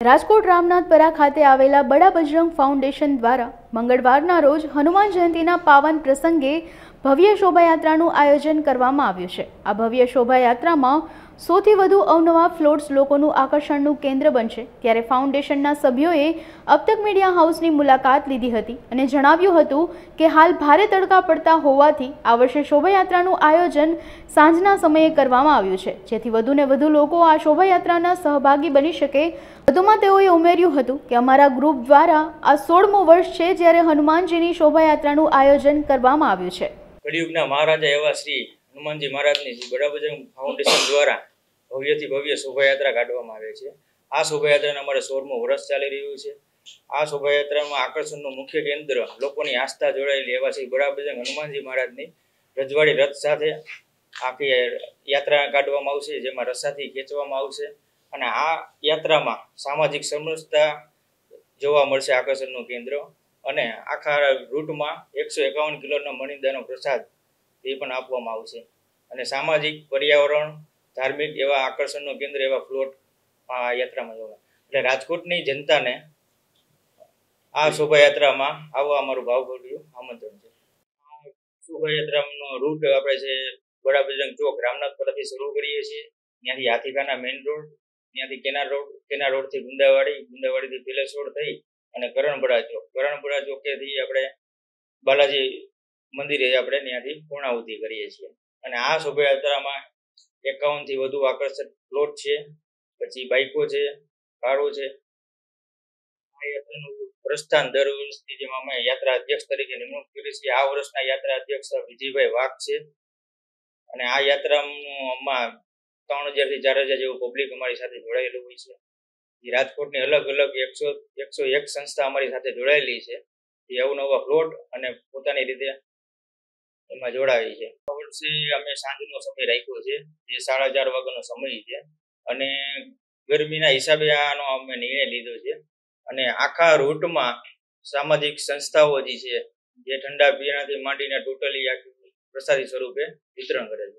રાજકોટ રામનાથપરા ખાતે આવેલા બડા બજરંગ ફાઉન્ડેશન દ્વારા મંગળવારના રોજ હનુમાન જયંતીના પાવન પ્રસંગે ભવ્ય શોભાયાત્રાનું આયોજન કરવામાં આવ્યું છે। આ ભવ્ય શોભાયાત્રામાં સૌથી વધુ અવનવા ફ્લોટ્સ લોકોનું આકર્ષણનું કેન્દ્ર બનશે। ત્યારે ફાઉન્ડેશનના સભ્યોએ અબતક મીડિયા હાઉસની મુલાકાત લીધી હતી અને જણાવ્યું હતું કે હાલ ભારે તડકા પડતા હોવાથી આ વર્ષે શોભાયાત્રાનું આયોજન સાંજના સમયે કરવામાં આવ્યું છે, જેથી વધુને વધુ લોકો આ શોભાયાત્રાના સહભાગી બની શકે। વધુમાં તેઓએ ઉમેર્યું હતું કે અમારા ગ્રુપ દ્વારા આ 16મું વર્ષ છે જ્યારે હનુમાનજીની શોભાયાત્રાનું આયોજન કરવામાં આવ્યું છે। કળિયુગના મહારાજા એવા શ્રી હનુમાનજી મહારાજની બડા બજરંગ ફાઉન્ડેશન દ્વારા ભવ્યથી ભવ્ય શોભાયાત્રા કાઢવામાં આવે છે। આ શોભાયાત્રાને અમારે 16મું વર્ષ ચાલી રહ્યું છે। આ શોભાયાત્રામાં આકર્ષણનું મુખ્ય કેન્દ્ર લોકોની આસ્થા જોડાયેલી એવા શ્રી બડા બજરંગ હનુમાનજી મહારાજની રજવાડી રથ સાથે આખી યાત્રા કાઢવામાં આવશે, જેમાં રસાથી ખેંચવામાં આવશે અને આ યાત્રામાં સામાજિક સમરસતા જોવા મળશે આકર્ષણનું કેન્દ્ર। અને આખા રૂટમાં 151 કિલોનો મણિદાનો પ્રસાદ એ પણ આપવામાં આવશે અને સામાજિક, પર્યાવરણ, ધાર્મિક એવા આકર્ષણનું કેન્દ્ર એવા ફ્લોટ આ યાત્રામાં જોવા। એટલે રાજકોટની જનતાને આ શોભાયાત્રામાં આવવા અમારું ભાવભર્યું આમંત્રણ છે। આ શોભાયાત્રાનો રૂટ આપણે છે બડા બજરંગ ચોક રામનાથપરાથી શરૂ કરીએ છીએ, ત્યાંથી હાથીખાના મેઇન રોડ, ત્યાંથી કેનાર રોડથી ગુંદાવાડીથી પેલેસ રોડ થઈ અને કરણપુરા ચોકેથી આપણે બાલાજી મંદિરે આપણે ત્યાંથી પૂર્ણાહુતિ કરીએ છીએ। અને આ શોભાયાત્રામાં 51 થી વધુ આકર્ષક પ્લોટ છે, પછી બાઇકો છે, કારો છે। આ યાત્રાનું પ્રસ્થાન દર વર્ષની જેમ અમે યાત્રા અધ્યક્ષ તરીકે નિમણૂક કરી છે। આ વર્ષના યાત્રા અધ્યક્ષ વિજયભાઈ વાઘ છે અને આ યાત્રામાં 3000 થી 4000 જેવું પબ્લિક અમારી સાથે જોડાયેલું હોય છે। રાજકોટની અલગ અલગ 101 સંસ્થા અમારી સાથે જોડાયેલી છે, એ અવનવા પ્લોટ અને પોતાની રીતે એમાં જોડાવી છે। આ વર્ષે અમે સાંજનો સમય રાખ્યો છે, જે 4:30 વાગ્યાનો સમય છે અને ગરમીના હિસાબે આનો અમે નિર્ણય લીધો છે। અને આખા રૂટમાં સામાજિક સંસ્થાઓ જે છે, જે ઠંડા પીણાથી માંડીને ટોટલી આખી પ્રસાદી સ્વરૂપે વિતરણ કરે છે।